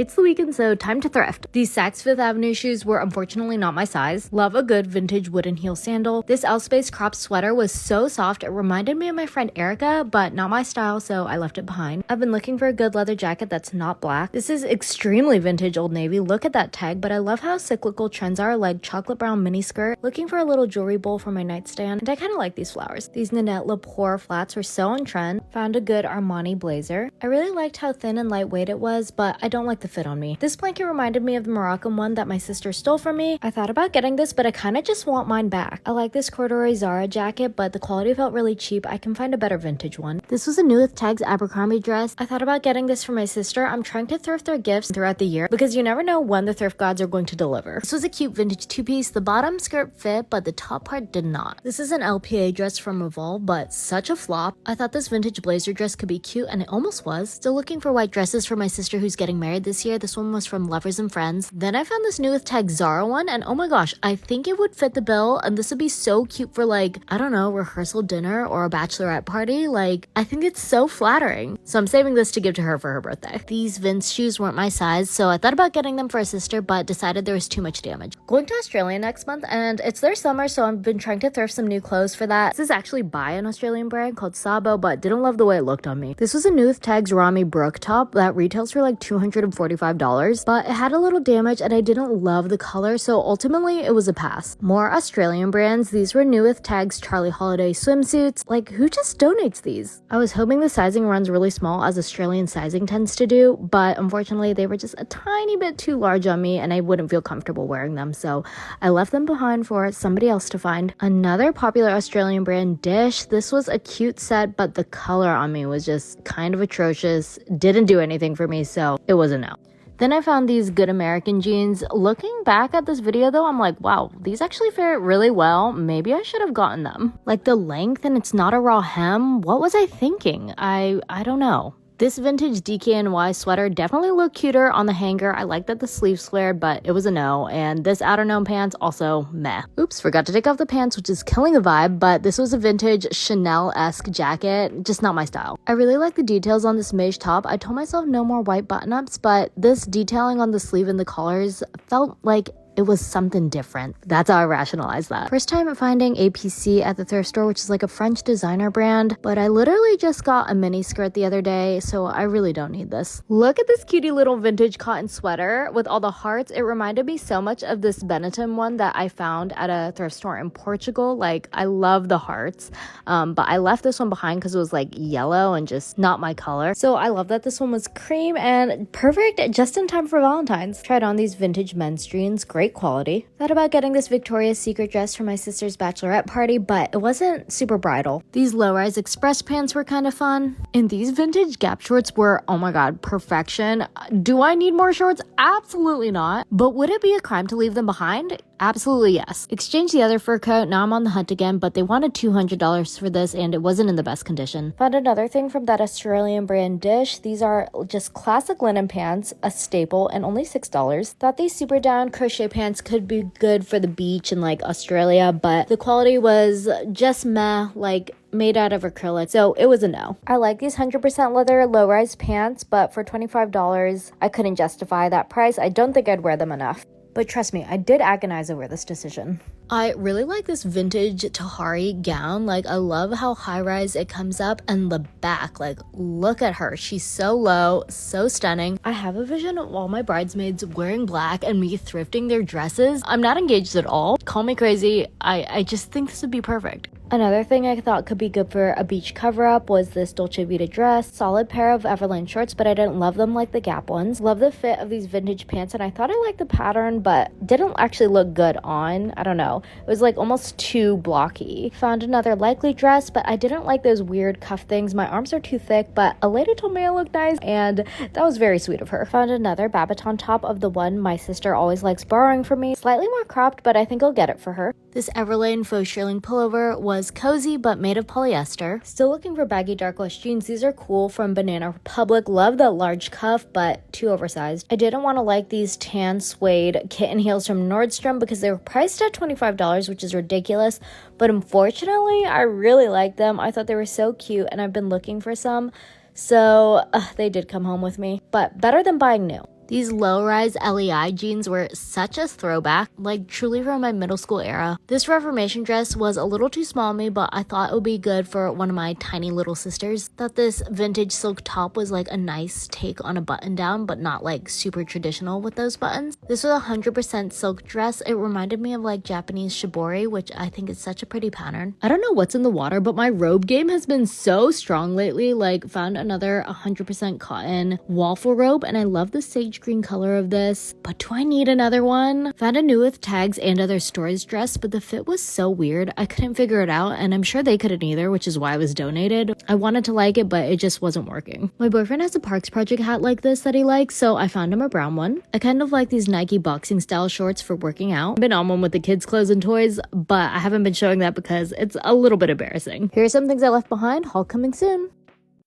It's the weekend, so time to thrift. These Saks Fifth Avenue shoes were unfortunately not my size. Love a good vintage wooden heel sandal. This L-Space crop sweater was so soft, it reminded me of my friend Erica, but not my style, so I left it behind. I've been looking for a good leather jacket that's not black. This is extremely vintage Old Navy. Look at that tag, but I love how cyclical trends are, like chocolate brown mini skirt. Looking for a little jewelry bowl for my nightstand, and I kind of like these flowers. These Nanette Lepore flats were so on trend. Found a good Armani blazer. I really liked how thin and lightweight it was, but I don't like the fit on me. This blanket reminded me of the Moroccan one that my sister stole from me. I thought about getting this, but I kind of just want mine back. I like this corduroy Zara jacket, but the quality felt really cheap. I can find a better vintage one. This was a new with tags Abercrombie dress. I thought about getting this for my sister. I'm trying to thrift their gifts throughout the year because you never know when the thrift gods are going to deliver. This was a cute vintage two-piece. The bottom skirt fit, but the top part did not. This is an LPA dress from Revolve, but such a flop. I thought this vintage blazer dress could be cute, and it almost was. Still looking for white dresses for my sister who's getting married this year. This one was from Lovers and Friends. Then I found this new with tag Zara one, and oh my gosh, I think it would fit the bill, and this would be so cute for, like, I don't know, rehearsal dinner or a bachelorette party. Like, I think it's so flattering. So I'm saving this to give to her for her birthday. These Vince shoes weren't my size, so I thought about getting them for a sister, but decided there was too much damage. Going to Australia next month, and it's their summer, so I've been trying to thrift some new clothes for that. This is actually by an Australian brand called Sabo, but didn't love the way it looked on me. This was a new with tags Rami Brooke top that retails for like $245, but it had a little damage and I didn't love the color, so ultimately it was a pass. More Australian brands. These were new with tags Charlie Holiday swimsuits. Like, who just donates these? I was hoping the sizing runs really small, as Australian sizing tends to do, but unfortunately they were just a tiny bit too large on me and I wouldn't feel comfortable wearing them, so I left them behind for somebody else to find. Another popular Australian brand, Dish. This was a cute set, but the color on me was just kind of atrocious. Didn't do anything for me, so it was a no. Then I found these Good American jeans. Looking back at this video though, I'm like, wow, these actually fit really well. Maybe I should have gotten them. Like the length, and it's not a raw hem. What was I thinking? I don't know. This vintage DKNY sweater definitely looked cuter on the hanger. I like that the sleeves flared, but it was a no. And this outer known pants, also meh. Oops, forgot to take off the pants, which is killing the vibe, but this was a vintage Chanel-esque jacket, just not my style. I really like the details on this beige top. I told myself no more white button-ups, but this detailing on the sleeve and the collars felt like it was something different. That's how I rationalize that. First time finding APC at the thrift store, which is like a French designer brand, but I literally just got a mini skirt the other day, so I really don't need this. Look at this cutie little vintage cotton sweater with all the hearts. It reminded me so much of this Benetton one that I found at a thrift store in Portugal. Like, I love the hearts, but I left this one behind because it was like yellow and just not my color. So I love that this one was cream and perfect just in time for Valentine's. Tried on these vintage men's jeans. Great quality. Thought about getting this Victoria's Secret dress for my sister's bachelorette party, but it wasn't super bridal. These low-rise express pants were kind of fun. And these vintage Gap shorts were, oh my god, perfection. Do I need more shorts? Absolutely not. But would it be a crime to leave them behind? Absolutely yes. Exchanged the other fur coat. Now I'm on the hunt again, but they wanted $200 for this and it wasn't in the best condition. Found another thing from that Australian brand Dish. These are just classic linen pants, a staple, and only $6. Thought these super down crochet pants could be good for the beach in like Australia, but the quality was just meh, like made out of acrylic, so it was a no. I like these 100% leather low-rise pants, but for $25, I couldn't justify that price. I don't think I'd wear them enough. But trust me, I did agonize over this decision. I really like this vintage Tahari gown. Like, I love how high-rise it comes up, and the back, like, look at her. She's so low, so stunning. I have a vision of all my bridesmaids wearing black and me thrifting their dresses. I'm not engaged at all. Call me crazy. I just think this would be perfect. Another thing I thought could be good for a beach cover-up was this Dolce Vita dress. Solid pair of Everlane shorts, but I didn't love them like the Gap ones. Love the fit of these vintage pants, and I thought I liked the pattern, but didn't actually look good on. I don't know. It was like almost too blocky. Found another likely dress, but I didn't like those weird cuff things. My arms are too thick, but a lady told me I looked nice, and that was very sweet of her. Found another Babaton top of the one my sister always likes borrowing from me. Slightly more cropped, but I think I'll get it for her. This Everlane faux shearling pullover was cozy but made of polyester. Still looking for baggy dark wash jeans. These are cool from Banana Republic. Love that large cuff, but too oversized. I didn't want to like these tan suede kitten heels from Nordstrom because they were priced at $25, which is ridiculous, but unfortunately I really like them. I thought they were so cute and I've been looking for some, so they did come home with me, but better than buying new. These low-rise LEI jeans were such a throwback, like truly from my middle school era. This Reformation dress was a little too small on me, but I thought it would be good for one of my tiny little sisters. Thought this vintage silk top was like a nice take on a button down, but not like super traditional with those buttons. This was a 100% silk dress. It reminded me of like Japanese shibori, which I think is such a pretty pattern. I don't know what's in the water, but my robe game has been so strong lately. Like found another 100% cotton waffle robe, and I love the sage green color of this, but do I need another one? Found a new with tags and other stories dress, but the fit was so weird. I couldn't figure it out, and I'm sure they couldn't either, which is why it was donated. I wanted to like it, but it just wasn't working. My boyfriend has a Parks Project hat like this that he likes, so I found him a brown one. I kind of like these Nike boxing style shorts for working out. I've been on one with the kids' clothes and toys, but I haven't been showing that because it's a little bit embarrassing. Here are some things I left behind, haul coming soon.